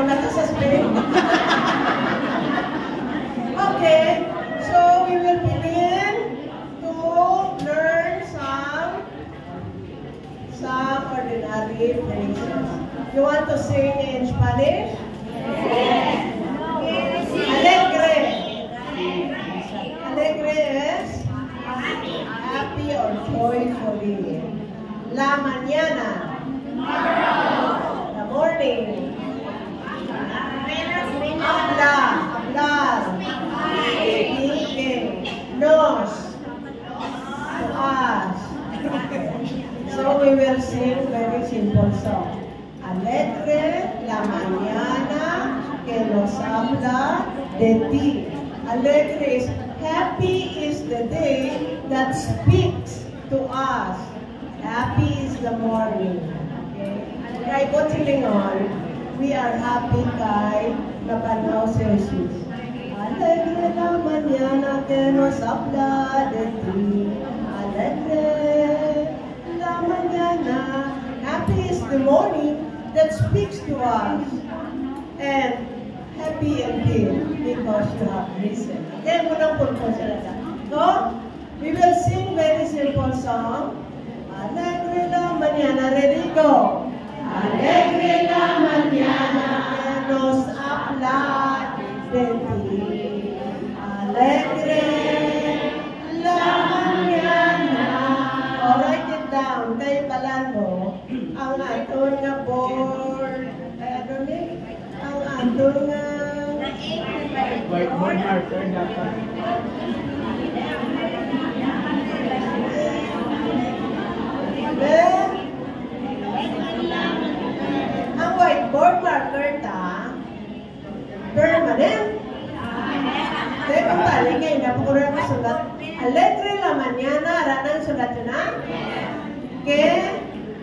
na to sa Spain. Okay, so we will begin to learn some ordinary phrases. You want to sing in Spanish? Yes. Alegre. Alegre is happy or joyfully. La mañana. The morning. Hablar. Speaking. Nos. To us. So we will sing very simple song. Alegre la mañana que nos habla de ti. Alegre is happy is the day that speaks to us. Happy is the morning. Okay? Kay Botilingon, we are happy kay napanaw si Jesus. Alegre la mañana que nos habla de ti. Alegre la mañana. Happy is the morning that speaks to us. And happy indeed because you have listened. Kaya mo nang pulpon sila na. So, we will sing very simple song. Alegre la mañana. Ready, go. Alegre la mañana que nos habla de ti. Alegre la mañana. O, write it down. Kaya pala mo, ang aton nga board, ano ni? Ang aton nga whiteboard marker dapat. Then, ang whiteboard marker ta, permanent. Kaya kung bali ngayon, napakura ko sulat, alegre la mañana, ranang sulat yun na? Que,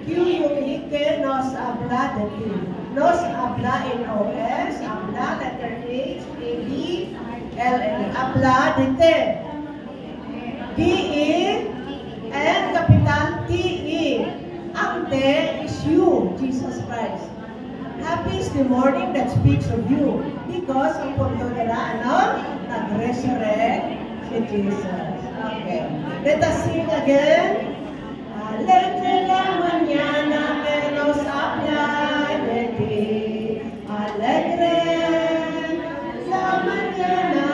Q-U-E, que nos habla de ti. Nos habla N-O-S, habla, letter H, A-B-L-L, habla de te. D-E, and capital T-E. Ang te is you, Jesus Christ. Happy is the morning that speaks of you. Because ang punto nila, ano? Nag-resurrect si Jesus. Okay. Let us sing again. Alegre la mañana que nos habla de ti. Alegre la mañana.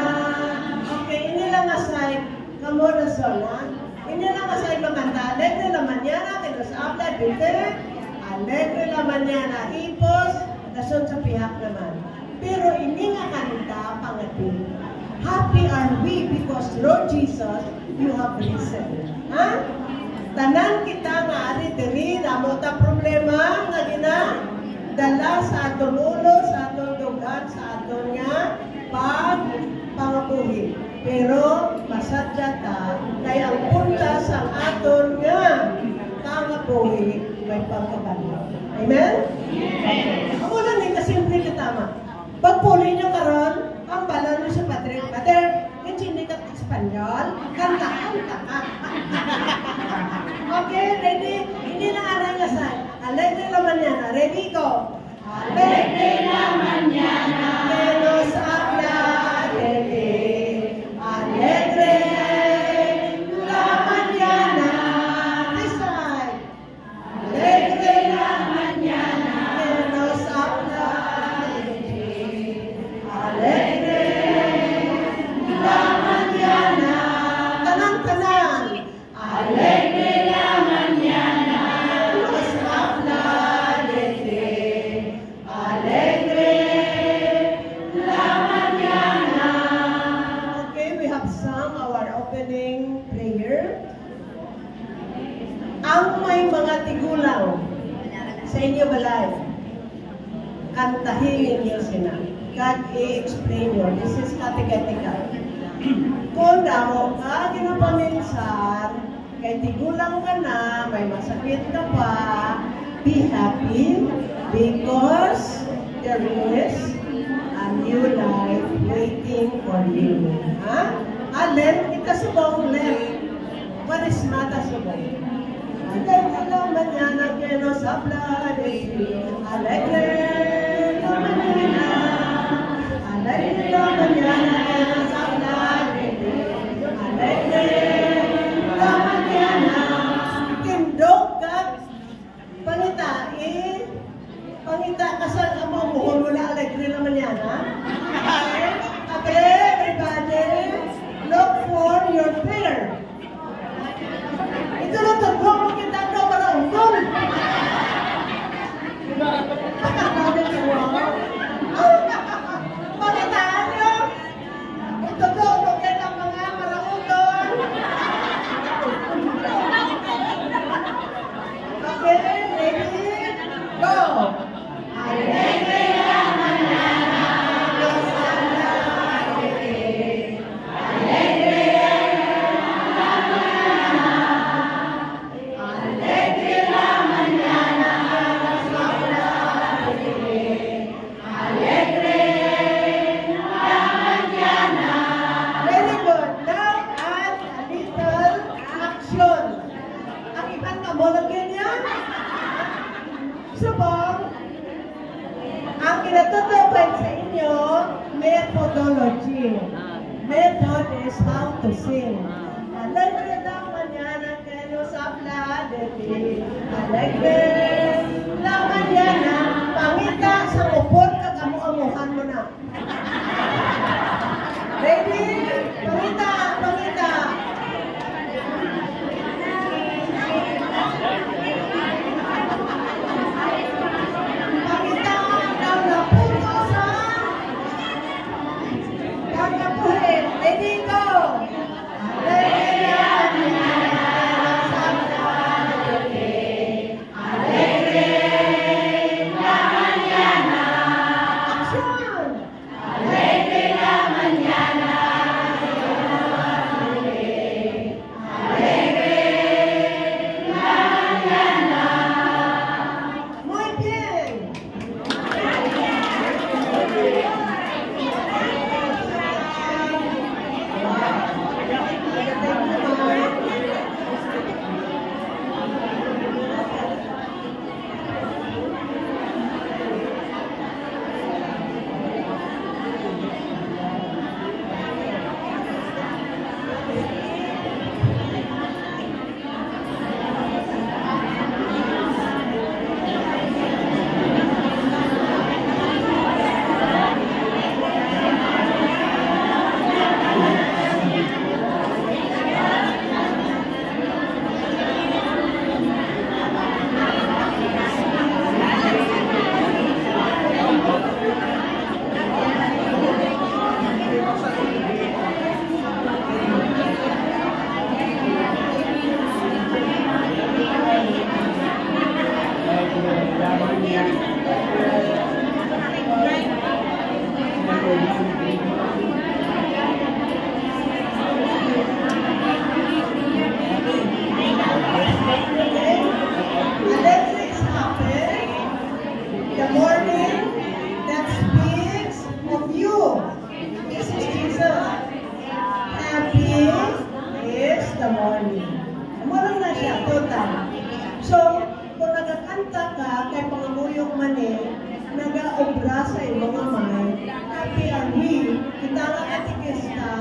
Okay, ini lang aside. Kamu na sola. Ini lang aside maganda. Alegre la mañana que nos habla de ti. Alegre la mañana. Ipos, nasun sa pihak naman. Pero ini nga kanta pangatin. Happy are we because Lord Jesus, you have listened. Ha? Tanan kita nga ari diri damo ta problema nga dala sa aton ulo, sa aton dugan, sa aton nga pangabuhi. Pero masadya ta kay ang punta sa aton nga pangabuhi may pagkabalo. Amen? Ako lang ni kasimple ka tama. Pagpuli nyo karon, ang bala nyo sa Patrick. Pater, hindi ka Espanyol, kanta ka. Okay, ready? Hindi na arang asal. Alegre la mañana. Ready, go. Alegre la mañana que nos habla de ti. Alegre la mañana. This side. Alegre la mañana que nos habla de ti. Alegre la mañana. Tanan-tanan. Alegre la mañana nos habla de ti. Alegre la mañana. Okay, we have sung our opening prayer. Ang may mga tigulang sa inyo balay, kantahin ninyo sila. God, i-explain nyo. This is catechetical. Kung damo ka, ginapaminsan, kay tigulang ka na, may masakit ka pa, be happy because there is a new life waiting for you. Ha? Alin, kita subong left. What is mata subong? Alegre la mañana que nos habla de ti. Alegre la mañana natutupan sa inyo, methodology. Method is how to sing. Alegre la mañana que nos habla de ti. Alegre la mañana. Pangita sa upot ka kamu-amuhan mo na. Ready? Pangita, pangita. Pangita daw na puto sa kakapuhin. Ready, go! Alegre la mañana que nos habla de ti. Alegre la mañana. Action! Alegre la mañana. Muy bien. Electrics happen the morning that speaks of you. This is Jesus. Happy is the morning. Mula na siya, total. So, kung nagkakanta ka, kay pangamuyong mani, nag-aobra sa imong amay, happy are we, kita nga katikista,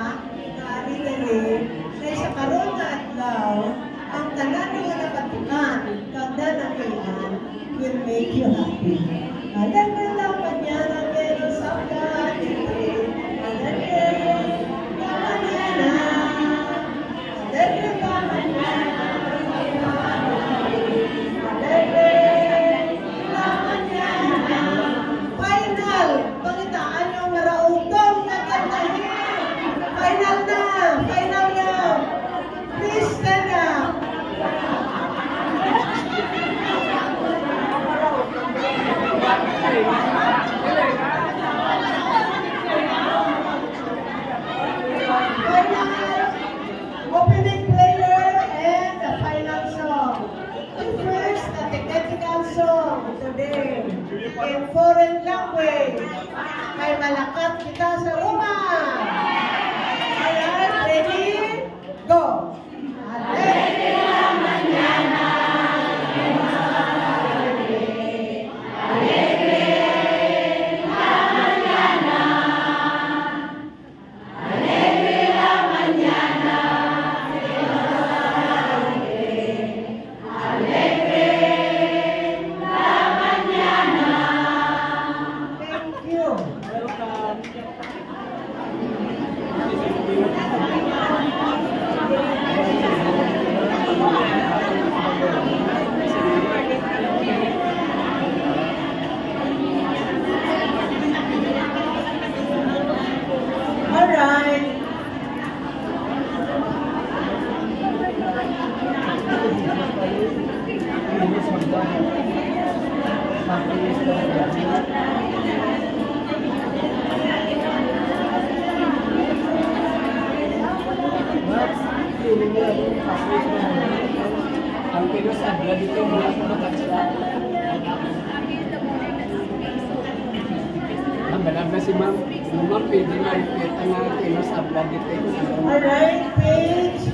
kaari-ari, kaya sa karoon na adlaw, ang tanan nga nakatukan, kada nakilan, will make you happy. Alegre la mañana que nos habla de ti. Alegre la mañana. Alegre la mañana. Alegre la mañana. Final! Pangitaan yung marautong na kantahin. Final na! Final na! Please stand up! Opening prayer and the final song. First, the technical song today in foreign language. Kay malakat kita sa Roma. Alright, ready? Go! Alegre la mañana. Ang pinusabla dito mula sa matatsla. Ang balag na si Ma'am. Ma'am, pwede na repeat ang pinusabla dito. Alright, page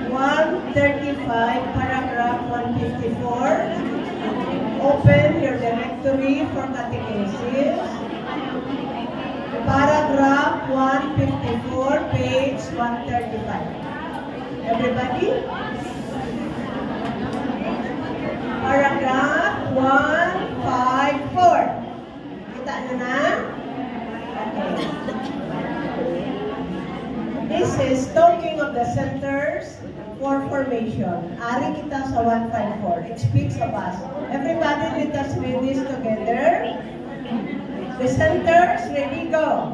135, paragraph 154. Open your direct introductory for catechesis. Paragraph 154, page 135. Everybody? Paragraph 154. Kita nyo na? Okay. This is talking of the centers for formation. Ari kita sa 154. It speaks of us. Everybody, let us read this together. The centers, ready, go.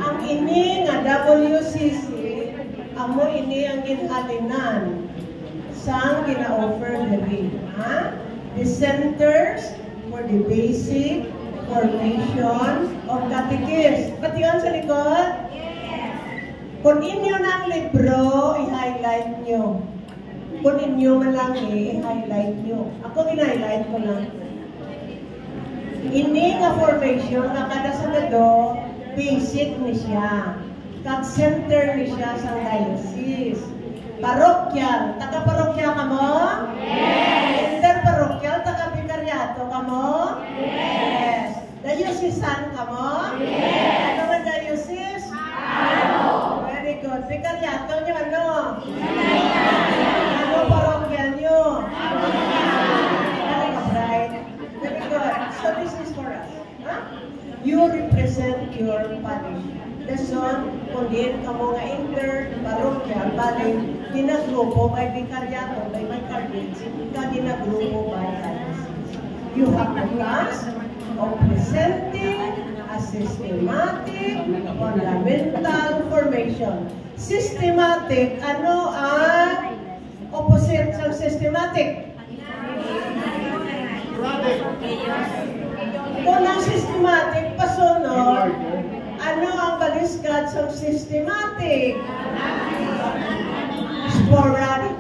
Ang ini nga WCC, amo ini ang ginhalinan sang gina-offer diri. The Centers for the Basic Formation of Catechists. Pati yun sa likod? Yes. Kung inyo ng libro, i-highlight nyo. Kung inyo man lang i-highlight nyo. Ako in-highlight ko lang. Ini nga formation na kada sa gado, basic ni siya. Kag-center ni siya sa diocese. Parokyal. Taga-parokyal ka mo? Yes. Inter-parokyal, taga-bikaryato ka mo? Yes. Diocesan ka mo? Yes. Ano man diocese? Ano? Very good. Bikaryato nyo ano? Ano parokyal nyo? Very right. Very good. So this is for us. You represent your parish. Lesson, kundin ka mo nga inter-parokyal, bali, dinagrupo by vicaryato, by cardinals, ka dinagrupo by diocese. You have the task of presenting a systematic, fundamental formation. Systematic, ano ang opposite sa systematic? Kung ang systematic, pasunod, ano ang baliskat sa systematic? Sporadic.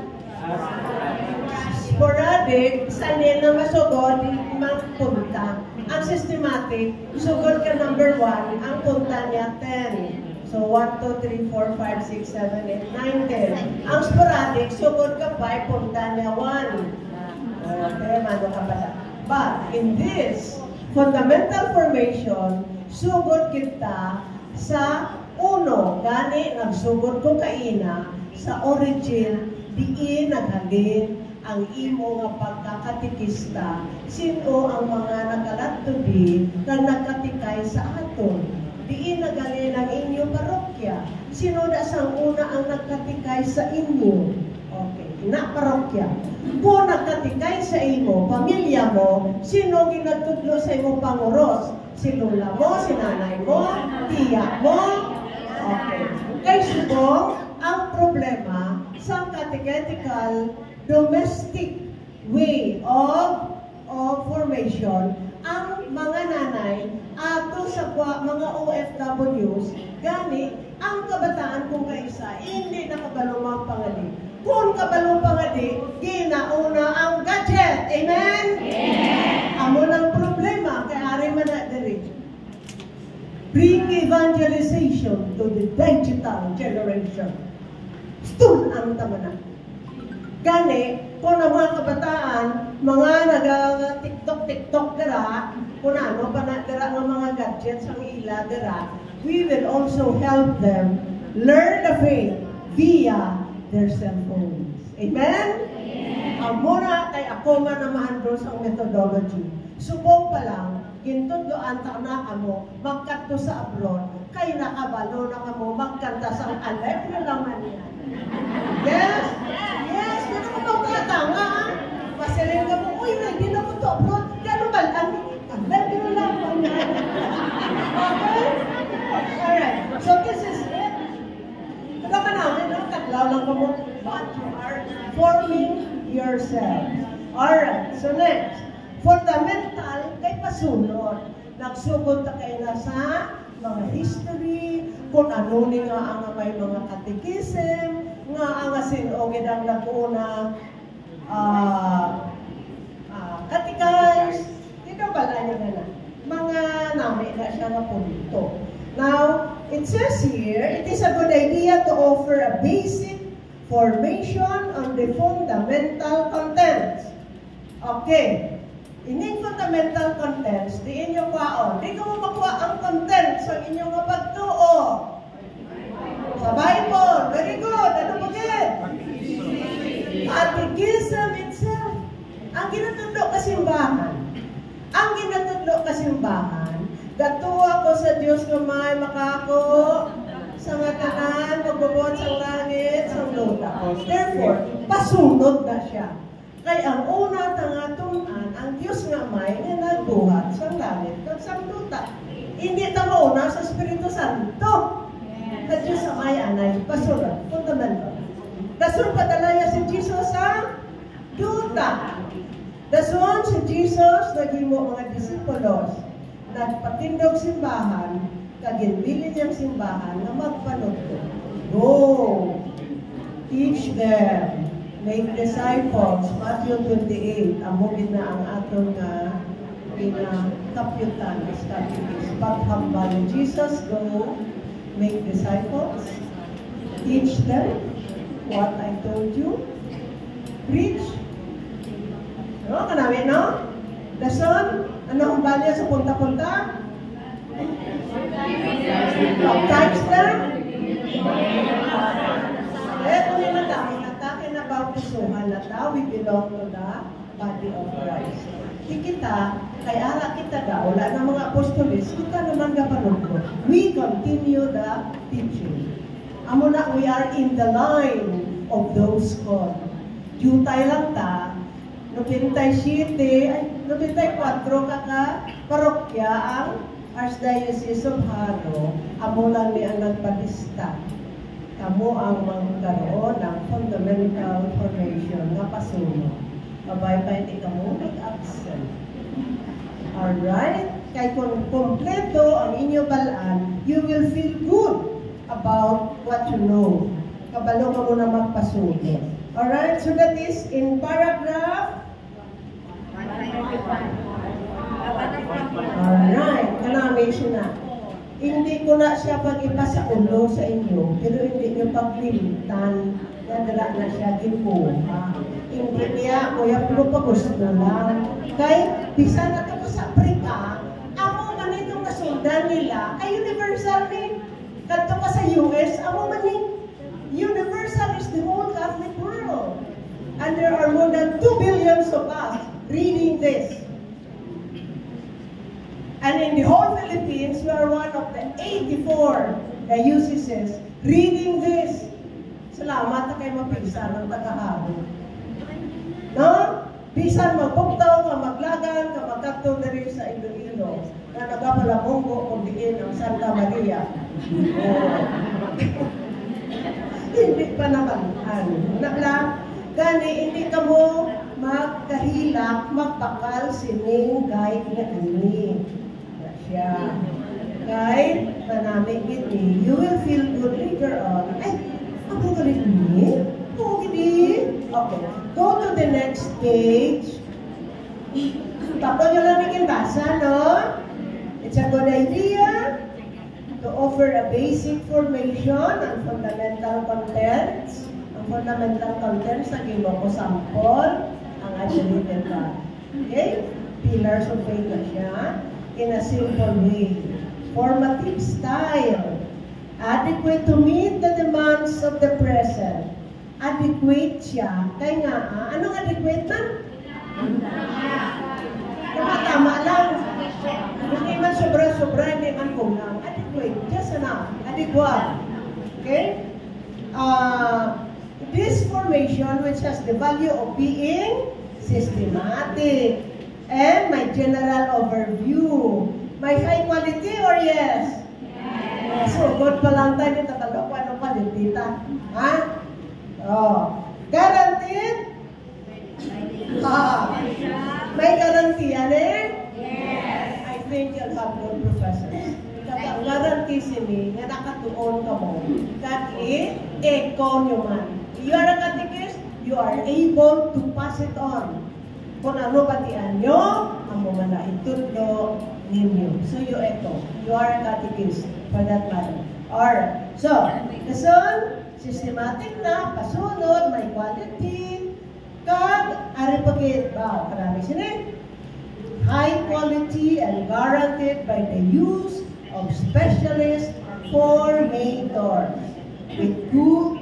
Sporadic, sanin na masugod, limang punta. Ang systematic, sugod ka number 1, ang punta niya 10. So 1, 2, 3, 4, 5, 6, 7, 8, 9, 10. Ang sporadic, sugod ka 5, punta niya 1. Okay, mano ka pala. But in this fundamental formation, sugod kita sa uno, gani nagsugod ko kaina sa origin, diin naghalin ang imo nga pagkakatikista, sino ang mga nagalatudi na nagkatikay sa aton. Diin naghalin ang inyo parokya, sino na sang una ang nagkatikay sa inyo. Okay, na parokya. Kung nagkatikay sa imo, pamilya mo, sino ginagtudlo sa imo panguros? Si lula mo, si nanay mo, tiya mo. Okay. Kaya subong, ang problema sa catechetical domestic way of formation, ang mga nanay ato sa mga OFWs, gani, ang kabataan kung kaisa, hindi nakabalumang pangali. Kung kabalong pangali, ginauna ang gadget. Amen? Yeah. Amo ng problema, kaya ari man na diri. Bring evangelization to the digital generation. Stool ang tamanan. Gani, kung ang mga kabataan, mga nag-tiktok dira, kung ano pa na dira ng mga gadgets ang ila dira, we will also help them learn the faith via their cell phones. Amen? Muna kay ako nga naman doon sa methodology. Subong pa lang, gintudloan ta na kamo, magkanto sa abroad, kay nakabalo na kamo, magkanta sa Alegre La Mañana. Yes? Yes, hindi na ko magkatanga. Pasilin ka mo, uy, hindi na ko to abroad. Kano ba lang? Alegre La Mañana. Okay? Alright, so this is it. Ano ka namin, katlaw lang kamo, but you are forming yourself. Alright, so next. Fundamental kay pasunod. Nagsugod ta kay na sa mga history, kung ano ni nga ang may mga catechism, nga ang sinogid ang naguna catechize, dito pala niya na. Mga namin na siya nga punto. Now, it says here, it is a good idea to offer a basic formation on the fundamental contents. Okay. Ining fundamental contents, di inyo kwaon. Di ka mo makuha ang contents sa inyong pagtuo. Sa Bible. Very good. Ano po din? Catechism itself. Ang ginatudlo kasimbahan. Ang ginatudlo kasimbahan, datuwa ko sa Diyos kamay makako sa mga tanan, magbubuhat sa langit, sa lupa. Therefore, pasunod na siya. Kaya ang una tangatunan, ang Diyos nga may nga nagbuhat sa langit at sa lupa. Hindi ta mauna sa Espiritu Santo. Sa Diyos nga may anay, pasunod, fundamental. Dasun padalaya si Jesus sa duta. Dasun si Jesus, nagimo mga disipulos, nagpatindog simbahan, kaginbili niyang simbahan na magpanudto. Go! Teach them. Make disciples. Matthew 28. Amugin na ang atong pinakapyutan as catechist. Paghambal ni Jesus, go. Make disciples. Teach them what I told you. Preach. No? Kanami, no? Dason, ano ang balya sa punta-punta? Baptize them. Kung naman tayo natake na bautisuhan na tayo, we belong to the body of Christ. Kita, kaya ara kita daw, wala na mga apostolis, kita naman kapanungko. We continue the teaching. Amo na, we are in the line of those called. Jutay lang ta, nupintay 7, ay, nupintay 4 kaka parokya ang Archdiocese of Haro, amo lang ni ang nagpadista. Kamo ang magkaroon ng fundamental formation na pasunod. Kabay pa hindi kamo nag-absent. Alright? Kaya kung kompleto ang inyo balaan, you will feel good about what you know. Kabalo ka muna magpasunod. Alright? So that is in paragraph 191. Alright. Kanami siya na. Hindi ko na siya pag-ipasa ulo sa inyo, pero hindi nyo pag-limitan. Nadala na siya ginkuha. Hindi niya, kuya, pero pa gusto lang. Kaya, bisa na ito sa Africa, amo man itong nasundan nila, ay universal ni. Kanto ka sa US, amo man ni. Universal is the whole Catholic world. And there are more than 2 billion of us reading this. And in the whole Philippines, we are one of the 84 dioceses reading this. Salamat na kayo mapisa ng tagaharo. No? Bisan magbuktaw ka, maglagan ka, magkakto na rin sa Iloilo na nagapalamungo kung diin ang Santa Maria. Hindi pa naman. Gani, hindi ka mo magkahilak, magpakal sining guide na ani. Yeah. Guys, manamig gini, you will feel good later on. Ay, ako galit ni? Oo, gini. Okay, go to the next page. Tapos nyo lang naging basa, no? It's a good idea to offer a basic formation on fundamental contents. Ang fundamental contents, naging ko sample, ang adjective na. Okay? Pillars of faith na siya. In a simple way. Formative style. Adequate to meet the demands of the present. Adequate siya. Kaya nga, anong adequate man? Tama lang. Hindi man sobra-sobra, hindi man kulang. Adequate. Just enough. Adequate. Okay? This formation which has the value of being systematic and my general overview. My high quality or yes? Yes. So, good pa lang tayo tatanong kung anong quality ta. Ha? Oh. Guaranteed? May guarantee yan eh? Yes. I think you'll have good professors. Ang guarantee sini nga nakatuon ka mo that eko nyo man. You are a catechist, you are able to pass it on. Kung ano batian nyo, ang mga itutlo ninyo. So you eko. You are a catechist for that matter. Alright. So, kason, systematic na, pasunod, may quality, kag, aripagit ba? Karami sini? High quality and guaranteed by the use of specialist formators with good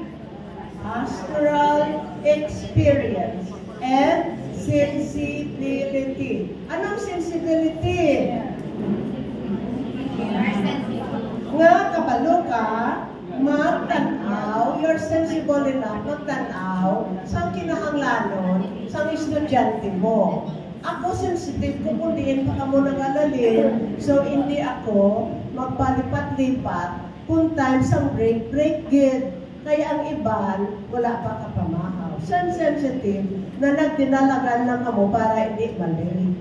pastoral experience and sensibility. Anong sensibility? Nga kabalo ka, magtanaw, you're sensible enough, magtanaw, sa kinahanglanon, sa estudyante mo. Ako sensitive ko kung diin pa ka mo nag-alalin, so hindi ako magpalipat-lipat kung time sang break good. Kaya ang iban, wala pa kapamahaw. Sensitive na nagdinalagan lang kamo para hindi mali.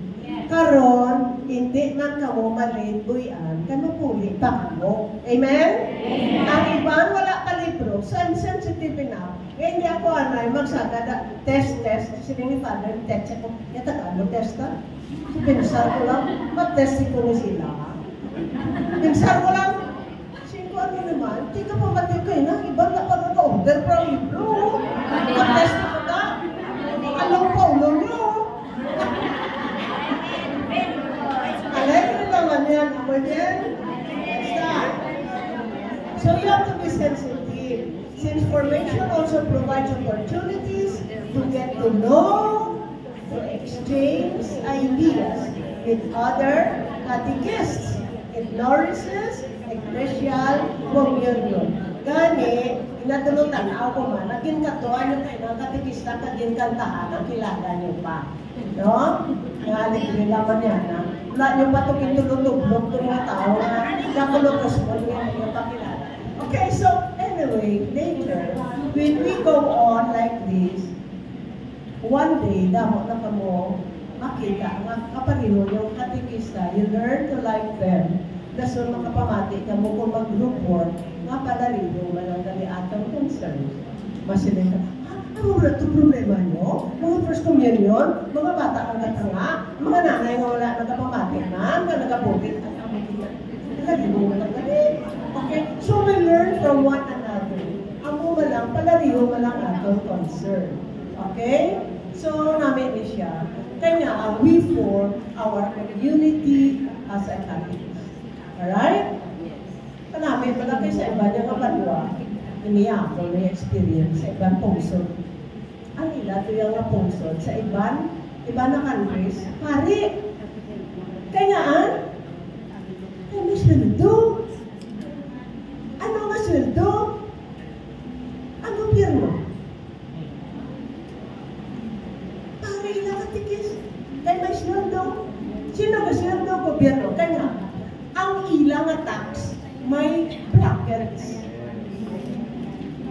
Karon, hindi man kamo mali, buyan, kaya mapuli pa kamo. Amen? Amen. Ang iban, wala pa libro, sensitive enough. Kaya hindi ako magsagada, test. Sige ni Father, test ako. Yatagano, testa? Pinsar ko lang, mag-test ko ni sila. Pinsar ko lang, ano naman, di ka pa matikay na, iba na pa nag-order from libro. Mag-test ko na. Alam pa ulo nyo. Alegre naman yan. So you have to be sensitive. Since formation also provides opportunities to get to know, to exchange ideas with other catechists. It nourishes ecclesial communion. Gani, inatulutan ako man, naging katuan yung kayo ng katikista, kaging kantahan, ang kilala niyo pa. No? Ngalig nila man yan, ha? Wala niyo pa itong intulutulog itong mga tao na nakulokos mo niyo pa kilala. Okay, so anyway, later, when we go on like this, one day, damo na kamo, makita, kapaliho yung katikista, you learn to like them. Daso makapamati ka mo kung mag-group work, nga palariho man ang atong concerns. Masilin ka, ano ba ito problema nyo? Mga first communion, mga bata ang katanga, mga nanay nga wala nagapamati na, mga nagabutit, palariho man ang galit. Okay? So we learn from one another. Ang umalang, palariho man ang atong concern. Okay? So, namin ni siya. Kaya we form our community as a country. Alright? Kanami, pala kayo sa iba niya kapadwa, iniya ako na experience sa ibang pungsod. Ang ila, ito yung pungsod sa iba na countries, pari, kayaan, ay may sweldo. Ano nga sweldo? Ang gobyerno. Pari, ila katikis, kaya may sweldo. Sino ba sweldo? Gobyerno. Kaya ang ilang tax, may brackets.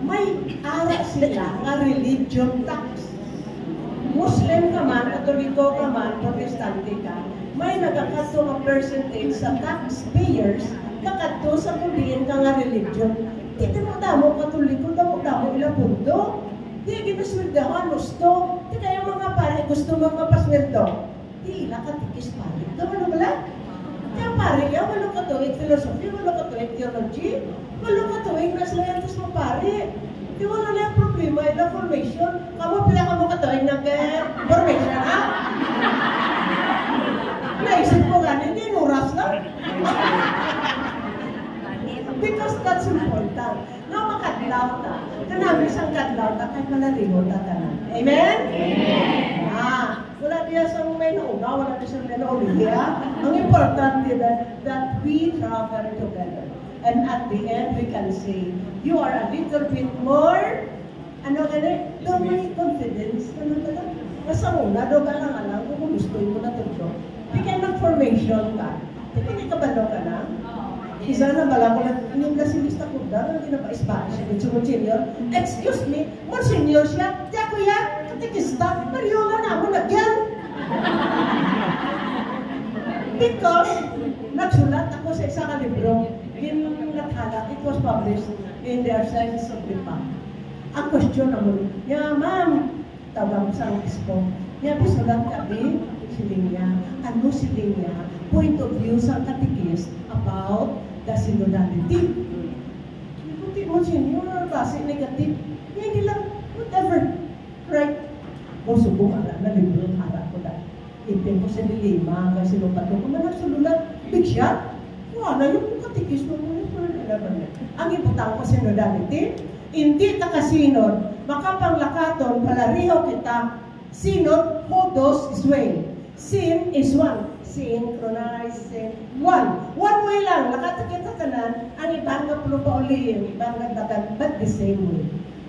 May ara sila nga religion tax. Muslim ka man, Katoliko ka man, Protestante ka, may nagkakato nga percentage sa taxpayers kakato sa kuliin ka nga religion. Di mo damo Katoliko, damo ilang punto. Di ginasweldahan, gusto. Di kayo mga pare, gusto magpapasweldo. Di ilang katikis pare. Ito mo na kaya pare, wala ka tuwing philosophy, wala ka tuwing theology, wala ka tuwing naslayantos mo pare. Di wala na yung problema, yung formation. Kamu pila ka mo ka tuwing nag-formation, ha? Naisip ko gano'n, hindi nuras lang. Because that's important. No, makadlaw ta. Kanami siyang kadlaw ta, kahit manaligo ta ka na. Amen? Amen. Wala diya sa may nauga, wala diya sa may nauliya. Ang importante that we travel together. And at the end, we can say, you are a little bit more, daw may confidence. Nasa muna, daw ka lang alam, kung gusto mo na ito. Bigyan ng formation ka. Hindi ka balo ka na. Isa na bala ko na, yung nasilista ko daw, hindi na pa-Spanish. Excuse me, more senior siya. Di ako yan, katikista, pariyo nga na ako nagyan. Because, nagsulat ako sa isang libro, yung nakala, it was published in the Archives of the Past. Ang question naman, ma'am, tawag sa expo, bisulat kami, siling niya, ano siling niya, point of view sa katikist about the synodality. Hindi mo senior, base negative, hindi lang, whatever. Right? Kung subong na libro, harap ko dahil. Ipin ko sa dilima, kasi lupat ko, kung nagsulat, big shot, wala yung katikist mo, ang ibutang ko synodality, hindi ta kasinod, makapanglakaton, palariho kita, sinod, hodos is way. Sin is one. Synchronizing. One way lang. Nakatakita ka na, ang ibang na pa uli, yung ibang nagdagan, but the same way.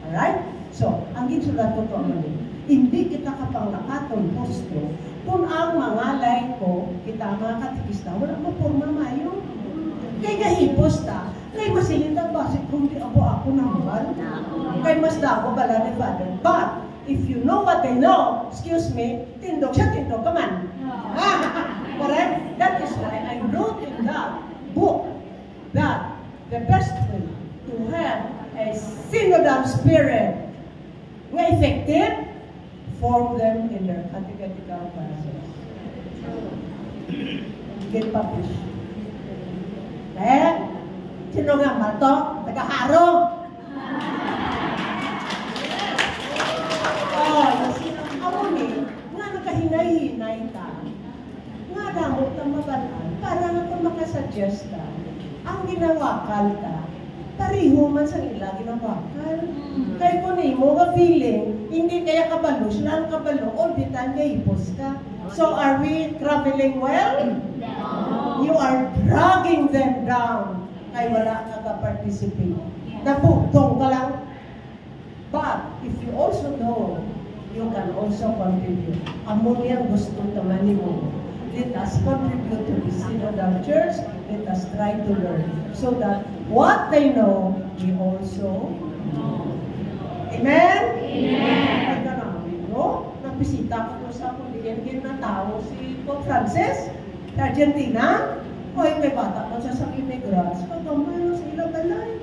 Alright? So, ang ginsulat ko ito, hindi kita kapanglakaton, posto, kung ang mga lay ko, kita mga katikista, wala mo porma mayo. Kaya gahipos ta, kaya masilin ang basit kung di ako naman. Kaya mas dako bala ni Father. But, if you know what I know, excuse me, tindog siya, tindog ka man. Correct? That is why I wrote in that book that the best way to have a synodal spirit na effective, form them in their catechetical process. Get published. Sino nga mato? Tagaharong! Ako ni, nga nakahinay-hinay ta, nga damot na mabalaan, para nga kung makasuggest ka, ang ginawakal ta, pariho man sa ila ginawakal. Kaya kung mo ka feeling, hindi kaya kabalo, sila ang kabalo, all the time gahipos ka. So are we traveling well? No. You are dragging them down. Kaya wala ka ka-participate. Napugtong ka lang. But if you also know, you can also contribute. Among yung gusto naman mo. Let us contribute to the synodal church. Let us try to learn. So that what they know, we also know. Amen? Amen. Ay ka namin, no? Nagbisita ko sa kuligin na tao si Pope Francis sa Argentina. Hoy, may bata ko siya sa immigrants. Pagkamay sa ilang balay.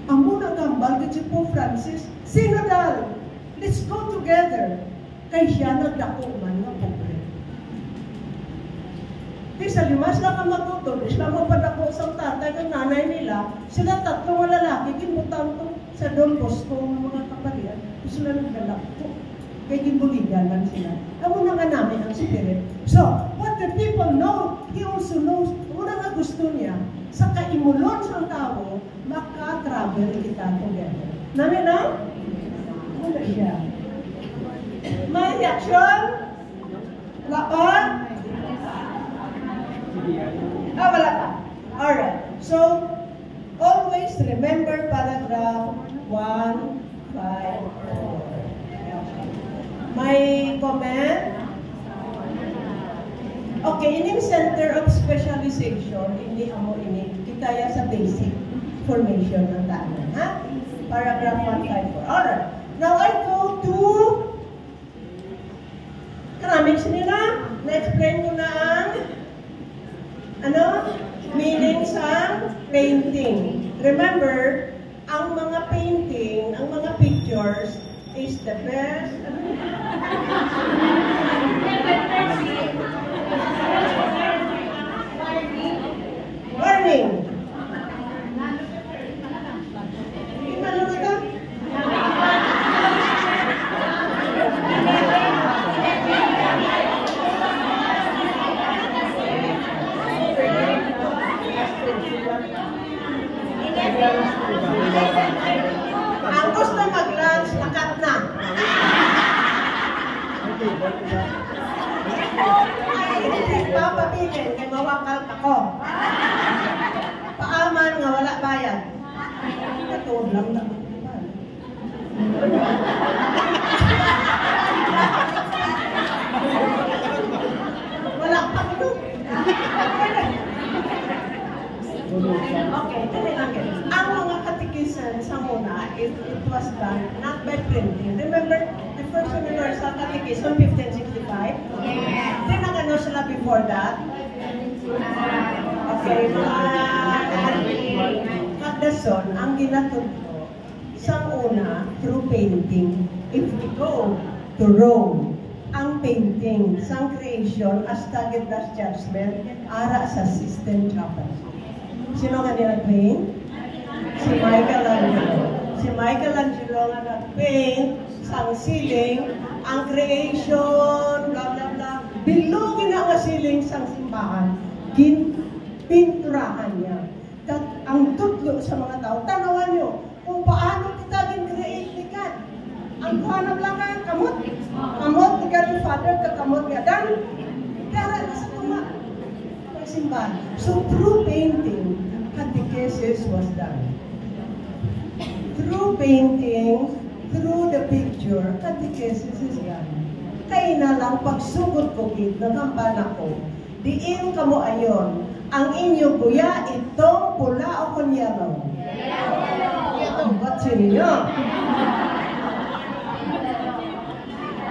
Ang muna gambal ka si Pope Francis, synodal. Let's go together. Kaya siya nagdako man na pobre. Di sa limas lang ang matutol, isla mo padako sa tatay ng nanay nila, sila tatlong lalaki, kinutan ko sa Don Bosco mga kapalian, sila nagdalak ko. Kaya gibuligan lang sila. Ako na nga namin ang spirit. So, what the people know, he also knows, una nga gusto niya, sa kaimulon sa tao, maka-travel kita together. Namin na? Ano siya? May reaction? Wala pa? Wala pa. Alright. So, always remember paragraph 154. May comment? Okay, ining Center of Specialization, hindi amo ini. Kita ya sa basic formation ng tanan, ha? Paragraph 154. Alright. Now I go to economics nila. Na-explain ko na ang meaning sa painting. Remember, ang mga painting, ang mga pictures is the best. Warning. Oh. Paaman nga wala bayad. Katuod lang na. Wala pa ito. Okay, okay. Ang mga catechism sa muna, it was done not by printing. Remember, the first universal catechism, 1565? Yes. Then ano sila before that? Okay, Magdason, ang ginatudlo sa una, through painting. If we go to Rome, ang painting, sang creation, as target as judgment, ara sa Sistine Chapel. Sino nga nag-paint? Si Michelangelo. Si Michelangelo nga nag-paint sang ceiling, ang creation, blah blah blah. Bilugin na nga ceiling sang simbahan, pinturahan niya. Ang tutlo sa mga tao, tanawan nyo kung paano kita gin-create ni God. Ang kuhanap lang nga, kamot. Kamot ni God the Father, kakamot ni Adan. Dara na sa tuma. Simbahan. So through painting, catechesis was done. Through painting, through the picture, catechesis is done. Kaya na lang pagsugod ko gid naghamban ako. Diin kamo ayon. Ang inyo kuya itong pula o kunyero. What's in inyo?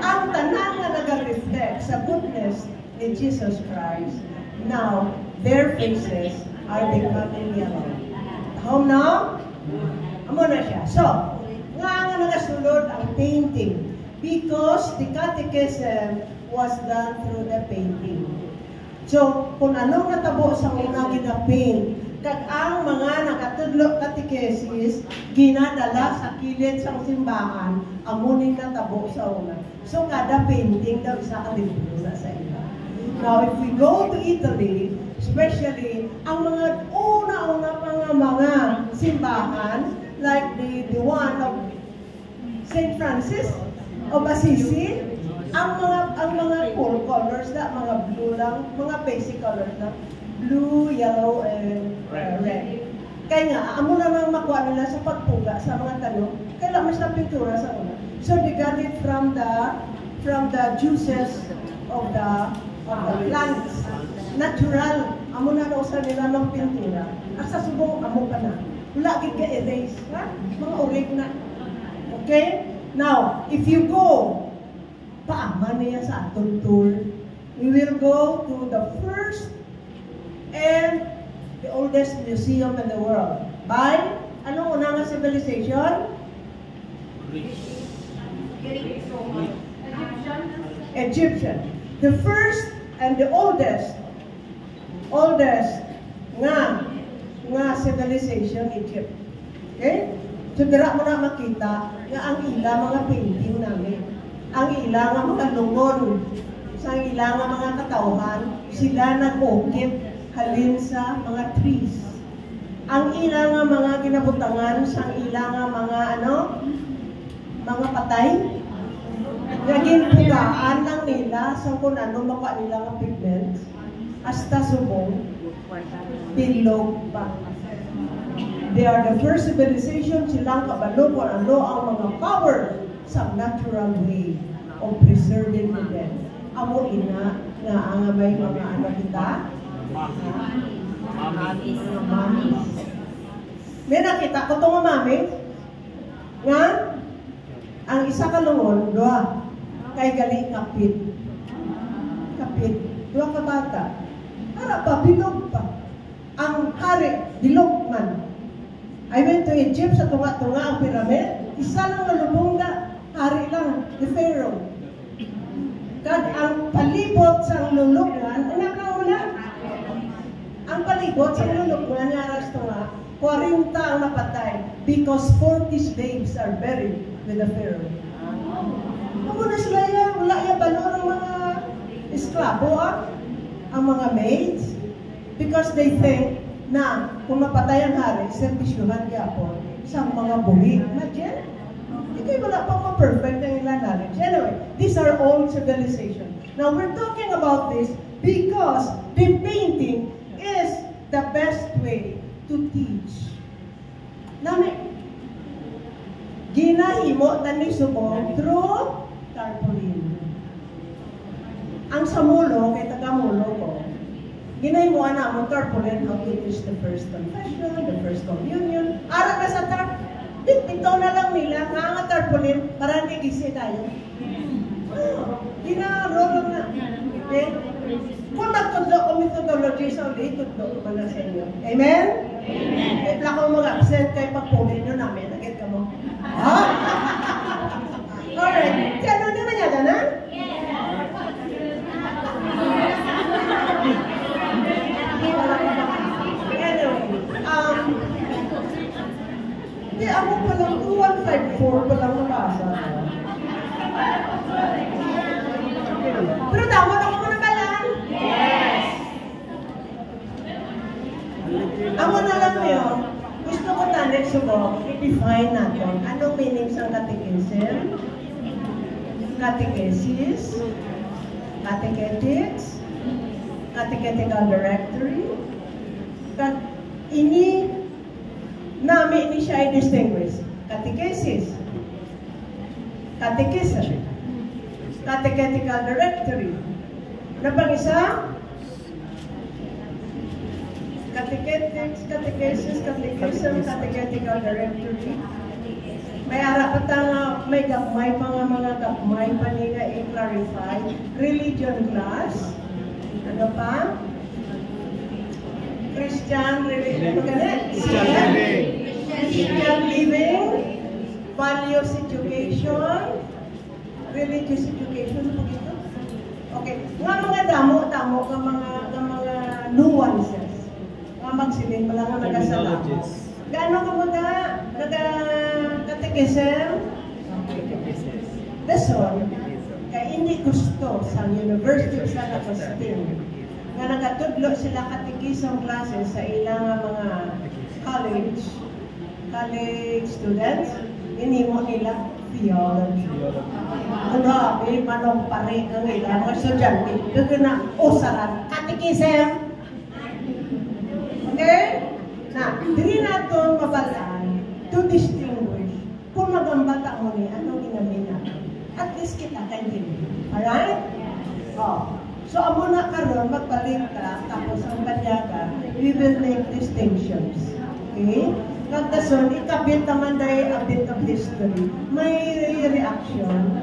Ang tanan nga nag-reflect sa goodness ni Jesus Christ. Now, their faces are becoming yellow. How now? Amo na siya. So, nga nagasulod ang painting because the catechism was done through the painting. So, kung anong natabo sa una gina-paint, kag ang mga nakatudlo catechesis, ginadala sa kilid sa simbahan, amunin natabo sa una. So, kada painting daw isa ka libro na sa iba. Now, if we go to Italy, especially, ang mga una-una mga simbahan, like the one of St. Francis of Assisi, ang mga core colors na, mga blue lang, mga basic colors na, blue, yellow, and red. Kaya nga, amo na nang makuha nila sa pagpuga sa mga tanong, kailangan mas na pintura sa una. So they got it from the juices of the plants. Natural. Amo na daw sa nila ng pintura. At sa subong, amo pa na. Wala gid ka erase. Ha? Mga orig na. Okay? Now, if you go, paaman niya sa atong tour, we will go to the first and the oldest museum in the world. By, anong unang civilization? Egyptian. The first and the oldest nga civilization, Egypt. Okay? So, dira mo na makita nga ang ila mga painting namin. Ang ila nga mga lungon, sa ila nga mga katawhan, sila nag-ukit halin sa mga trees. Ang ila nga mga ginabutangan, sa ila nga mga patay, naging pugaan lang nila sa kung ano maka nila nga pigments, hasta subong, bilog pa. They are the first civilization, silang kabalo kung ano ang mga power sa natural way of preserving the dead. Amo ina nga ang may mga ano kita? Mamis. May nakita ko itong mamis nga ang isa ka lungon, doha, kay gali kapit. Kapit. Doha ka bata. Para pa, bilog pa. Ang hari, bilog man. I went to Egypt sa tunga-tunga ang pyramid. Isa lang nalubong na, hari lang, the Pharaoh. Kag ang palibot sa lulubngan, una. Ang palibot sa lulubngan, naras tunga, 40 ang napatay because 40 slaves are buried with the Pharaoh. Ako na sila yan, wala yan balon ang mga esklabo, ang mga maids, because they think na kung mapatay ang hari, serbisyuhan yapon sa mga buhi. Imagine? Ito'y wala pang ma-perfect ang ilang knowledge. Anyway, these are all civilization. Now, we're talking about this because the painting is the best way to teach. Nami, ginahimo tani subong through tarpaulin. Ang samulo, kay tagamulo ko, ginahimo na mo tarpaulin how to teach the first confession, the first communion. Ara na sa bitaw na lang nila, nga tarpaulin, para hindi gisi tayo. Ginarorong na. Okay? Kung nagtudlo ko methodology sa ulit, tudlo ko na sa inyo. Amen? Amen. Eh, plakong mag-absent kayo pagpulin nyo namin. Nagit ka mo? Ha? Alright. Si ano naman yata na? Anyway, ako palang 2154 palang nabasa. Pero dapat ako mo nakalan? Yes! Ako na lang yun. Gusto ko tanik subok, i-define natin. Anong meaning sa catechism? Catechesis? Catechetics? Catechetical directory? Ini siya i-distinguish. Catechesis. Catechism. Catechetical directory. Ano bang isa? Catechetics, catechesis, catechism, catechetical directory. May arapatang may gagmay pa nga mga gagmay pa nila i-clarify. Religion class. Ano pa? Christian religion. Christian living. Values education. Religious education. Okay. Nga mga damo-damo ka mga nuances. Nga magsilin pala nga nagasalamo. Gaano ka mo na nag-catechism? Dason, kaya hindi gusto sa University of San Agustin nga nagatudlo sila catechism classes sa ilang mga college students, inimo nila theology. Grabe, manong pare ang ilang mga estudyante. Doon na usaran, catechism. Okay? Na, hindi natin mabalaan to distinguish kung magambata mo ni ano ginamin natin. At least kita kaintindihan. Alright? Oh. So, amo na karon magpalit ka, tapos ang banyaga, we will make distinctions. Okay? Kagdason, ikabit naman dahil a bit of history. May reaction.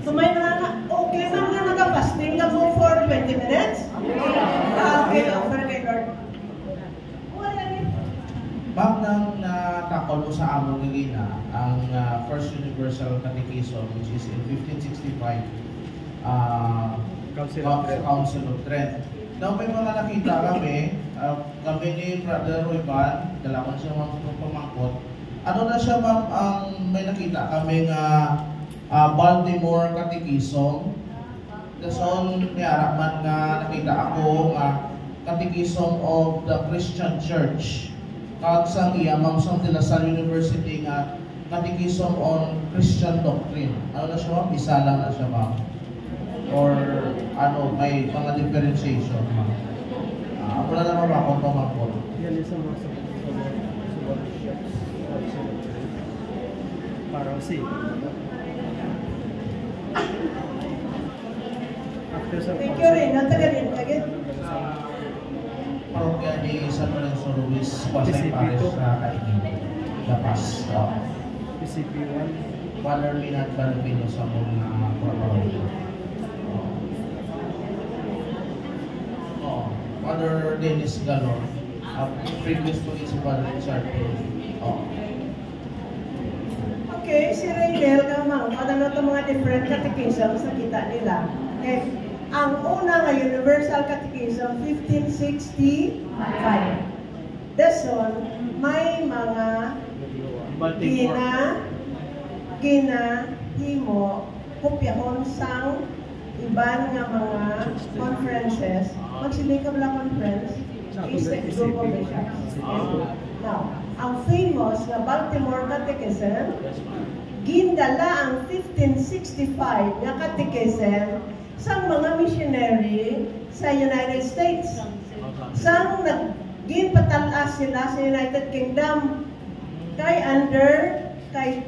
So, may okay na nga nagka-fasting ka mo for 20 minutes? Okay, offer kay Lord. Ma'am, nang natakol mo sa among ngina ang First Universal Catechism, which is in 1565, Council of Trent. Now, may mga nakita kami ni Brother Ruiban, dalaman siya ma'am sa pamangkot. Ano na siya ma'am, may nakita kami Baltimore Catechism. Dason, niaraman nga nakita ako Catechism of the Christian Church. Kagsang iya, ma'am, sa De La Salle University nga Catechism on Christian Doctrine. Ano na siya ma'am? Isa lang na siya ma'am? Or ano, may mga differentiation ma'am? Ako na naman ako pamangkot. Yan isa mga parang si thank you rin. Natagalin. Parokya ni San Lorenzo Ruiz, Pasay Pares sa Kaigin. Dapas. PCP1. Father Minat Balbino sa mga parokya. Father Dennis Galor. Previous to is Father Richard. Okay, si Raynel kamang ano ito mga different catechisms na kita nila. Okay. Ang una nga Universal Catechism, 1565. Dason, may mga ginahimo kopyahon sang iban nga mga conferences. Magsilikab lang conference is the group of bishops. Now, ang famous na Baltimore Catechism, gindala ang 1565 na catechism sa mga missionary sa United States. Sang nagpatalas sila sa United Kingdom kay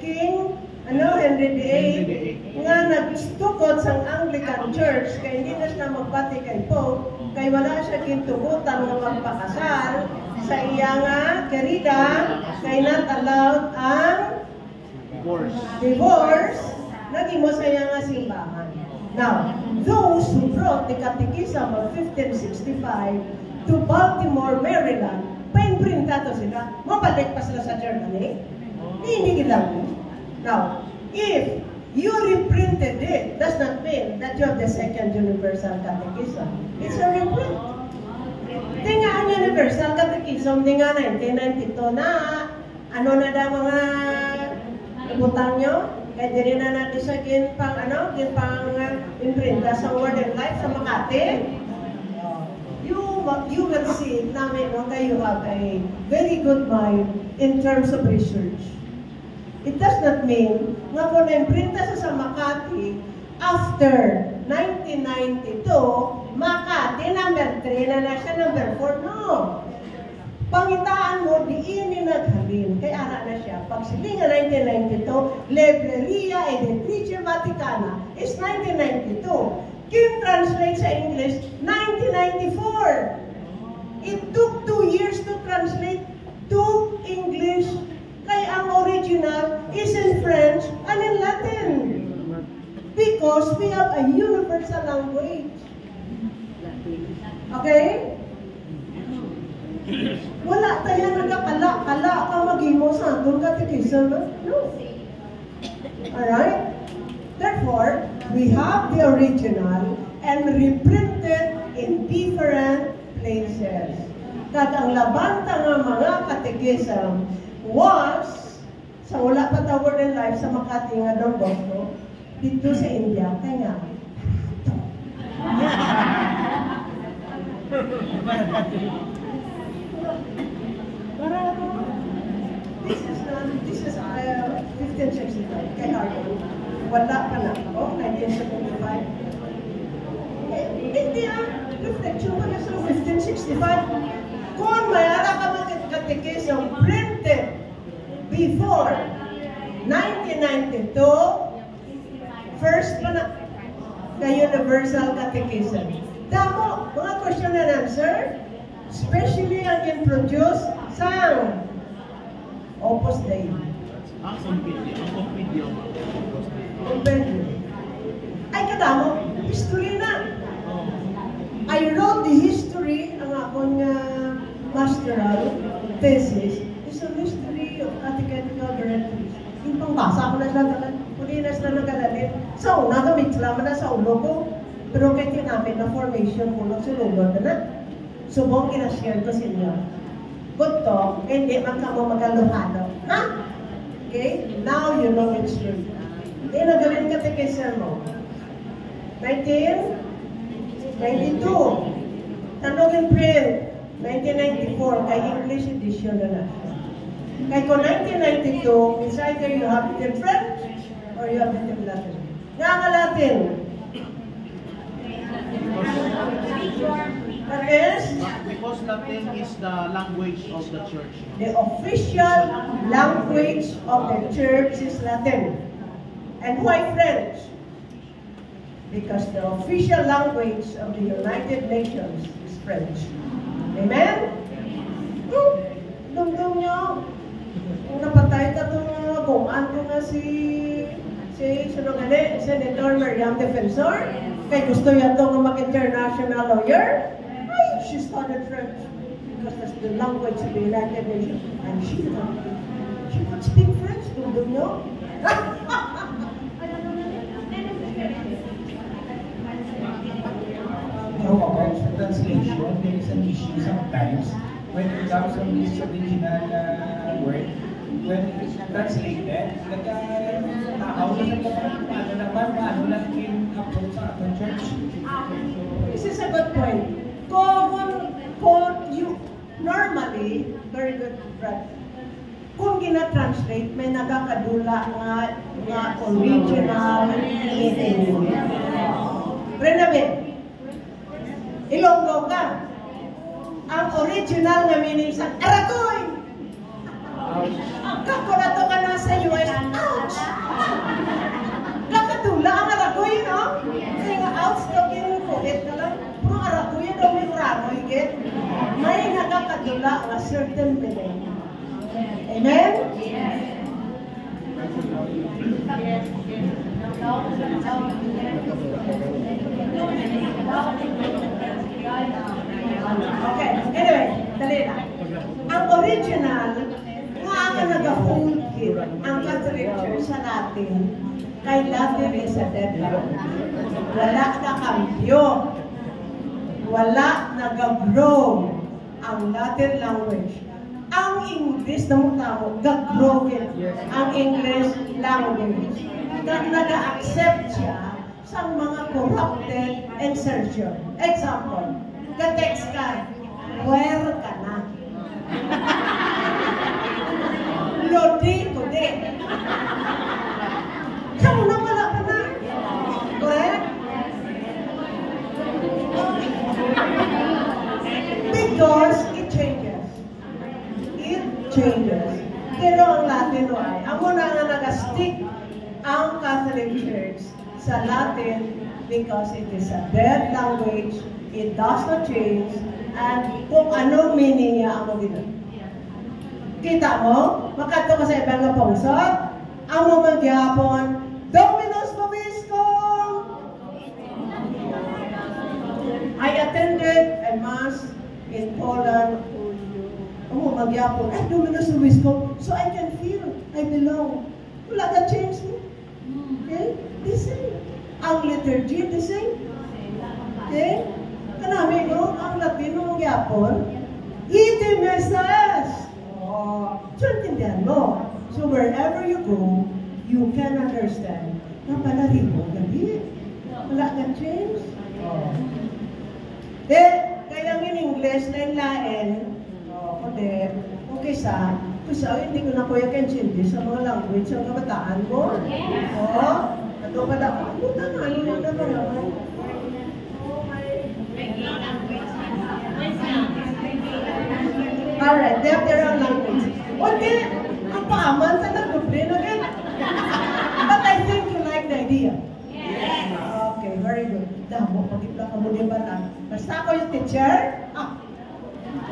King Henry VIII nga nagtukod sang Anglican Church kay hindi na siya magpati kay Pope kay wala siya kintugutan nga magpakasal sa iya nga kerida kay not allowed ang divorce naging mo sa iya nga simbahan. Now, those who brought the Catechism of 1565 to Baltimore, Maryland, pa-imprinta to sila. Mabalik pa sila sa Germany. Hindi lang. Now, if you reprinted it, does not mean that you have the Second Universal Catechism. It's a reprint. Tinga ang Universal Catechism, tinga 1992 na, na daw mga butang nyo? Kaya din na natin sa ginpang imprinta sa Word and Life sa Makati. You will see namin you have a very good mind in terms of research. It does not mean nga kung na-imprinta sa Makati after 1992, Makati number 3 na siya number 4. No. Pangitaan mo, diin ni naghalin. Kaya ara na siya. Pag silinga 1992, Libreria Editrice Vaticana is 1992. Kim translate sa English, 1994. It took 2 years to translate to English. Kaya ang original is in French and in Latin. Because we have a universal language. Okay? Wala tayo nagkakala ka mag-imo sa atong catechism. No. Alright? Therefore, we have the original and reprinted in different places. Kad ang labanta nga mga catechism was sa wala pa ta Word and Life sa Makati nga Don Bosco dito sa India. Kaya This is 1565. Kay Harvard. Wala pa na. 1975. Hindi reflection pa na sa 1565. Kung mayara ka mag-catechism printed before 1992, first pa na kay Universal Catechism. Damo, mga question and answer, especially ang introduce sang Opus Dei. Ang video. Ay, kadamo, history na. I wrote the history, ang akong masteral thesis, is a history of catechetical directories. Yung pangbasa ko na sila talaga, hindi na sila nagalalit. Sa una, gamit sila na sa ulo ko, pero kahit yun namin na formation ko lang sulunod na. Subong kinashare ko sa inyo. Good talk, hindi man ka mo magaluhano. Ha? Okay? Now you know it's true. Hindi nagaling catechism mo. 1992. Tanong in print. 1994. Kay English edition na na. Kay ko 1992, it's either you have it in French or you have it in Latin. Nga nga Latin. What is? Because Latin is the language of the church. The official language of the church is Latin. And why French? Because the official language of the United Nations is French. Amen? Dumdum nyo. Kung napatay ka itong buwan ko nga si Senator Miriam Defensor, kaya gusto yan itong mag-international lawyer, she studied French because that's the language of the United Nations. And she could speak French, dumdum nyo. About translation, there is an issue sometimes when it comes from this original word. When it's translated, paano lang in-approach sa ating church? This is a good point. You normally, very good, Brad. Kung gina-translate, may nagkakadula nga original meaning. Renabe, Ilonggo ka. Ang original nga meaning sa Aragoy. Ang kakurato ka na sa US, ouch! Kakatula ang Aragoy, no? Kaya nga, ouch, talking ko, ka lang. Pero Aragoy, daw may Aragoy, get? May nakakatula a certain meaning. Amen? Okay, anyway, dali na. Ang original, nga ang nag-hold it, ang Catholic Church sa Latin, kay Latin is a dead language. Wala na kambyo. Wala nag-grow ang Latin language. Ang English na mutamo, gag-grow it. Ang English language. Nag-accept siya sa mga corrupted insertion. Example, ka-text ka, where ka na? Lodi ko din. Saan mo na wala ka na? Correct? Because it changes. It changes. Pero ang Latino ay, ang muna nga nag-stick ang Catholic Church sa Latin because it is a dead language, it does not change, and kung anong meaning niya ang mga kita mo, makato ka sa ibang nga pangsot, ang mo magyapon, Dominus Vobiscum! I attended a mass in Poland. Ang mo magyapon, ay Dominus Vobiscum, so I can feel I belong. Wala ka change mo. Okay? The same. Ang liturgy, the same. Okay? Kanami, no? Ang Latino, ang Yapon, iti mesas! So, intindihan mo. So, wherever you go, you can understand na palari mo gabi. Wala kang change. Kaya in English, lain-lain, kundi, okay sa, hindi ko na kuya kensindi sa mga language ang kabataan mo. Ito pala, puta nga, yun na naman. Alright, they have their own language. Okay, ang paaman sa nag-complain again. But I think you like the idea. Yes. Okay, very good. Damo, pag-ipla ka mo din ba na? Basta ako yung teacher,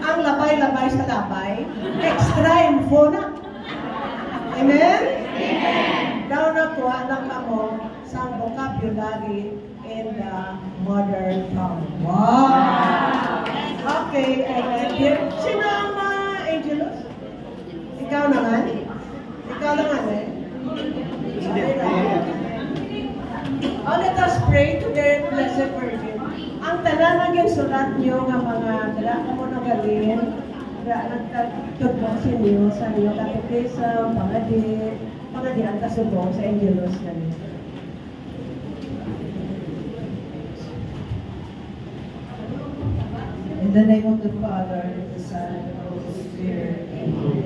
ang labay-labay sa labay, extra info na. Amen? Amen. Daw nakuha lang ako sa vocabulary in the modern tongue. Wow! Okay, sino ang Angelus? Ikaw naman? Ikaw naman eh? Oh, let us pray to the Blessed Virgin. Ang tanan ng sulat niyo ng mga dala mo na galin, nagtutboksin niyo sa inyo katekism, pangadi ang kasubong sa Angelus kami. In the name of the Father, and the Son, and the Holy Spirit. Amen.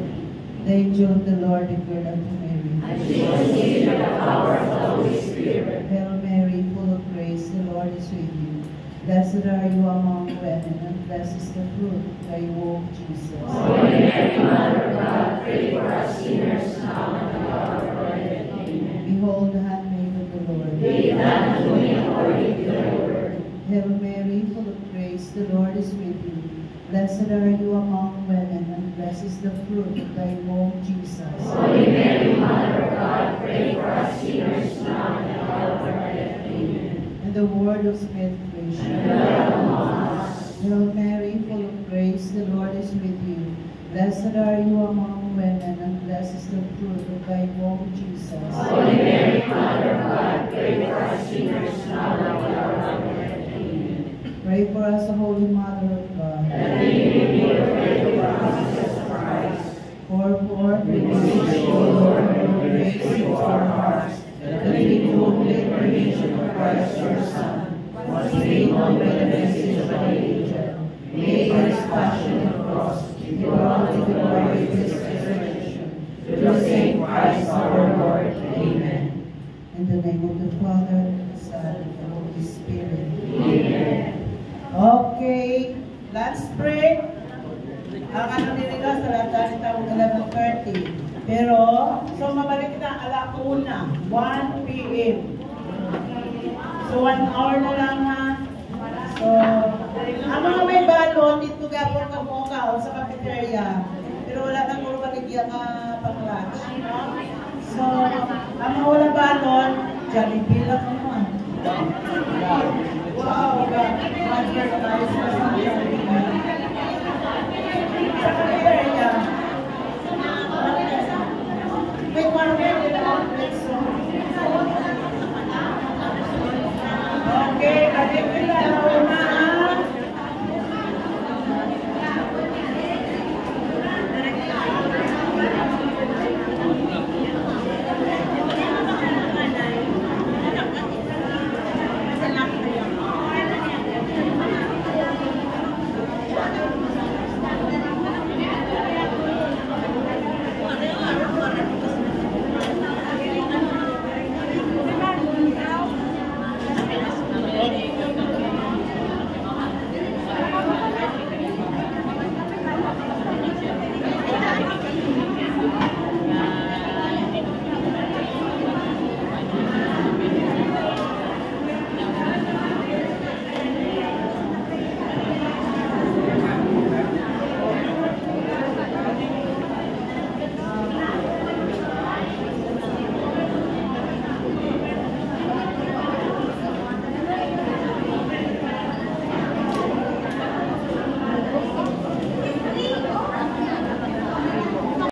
The angel of the Lord declared unto Mary, I receive the power of the Holy Spirit. Hail Mary, full of grace, the Lord is with you. Blessed are you among women, and blessed is the fruit of thy womb, Jesus. Holy Mary, Mother of God, pray for us sinners now and at the hour of our death. Amen. Behold the handmaid of the Lord. Be it done unto me according to thy word. Hail Mary, full of grace, the Lord is with you. Blessed are you among women, and blessed is the fruit of thy womb, Jesus. Holy Mary, Mother of God, pray for us sinners now and at the hour of our death. Amen. And the Word was made flesh. And dwelt among us. Hail Mary, full of grace, the Lord is with you. Blessed are you among women, and blessed is the fruit of thy womb, Jesus. Holy Mary, Mother of God, pray for us sinners now and at the hour of our death. Pray for us, the Holy Mother of God. That we may be afraid of our Jesus Christ. For we beseech you, Lord, your grace into our hearts, that we do obey the mission of Christ your Son, was made known by the message of the angel, made by his passion and cross, brought to the glory of his resurrection. Through the same Christ our Lord. Amen. In the name of the Father, and the Son, and the Holy Spirit. 2:30. Pero, so mabalik na alauna, 1 p.m. So 1 hour na lang ha. So, ang mga may balon, dito gapon ka mo ka sa cafeteria. Pero wala kang puro paligya ka pang lunch. No? So, ang mga wala balon, Jollibee lang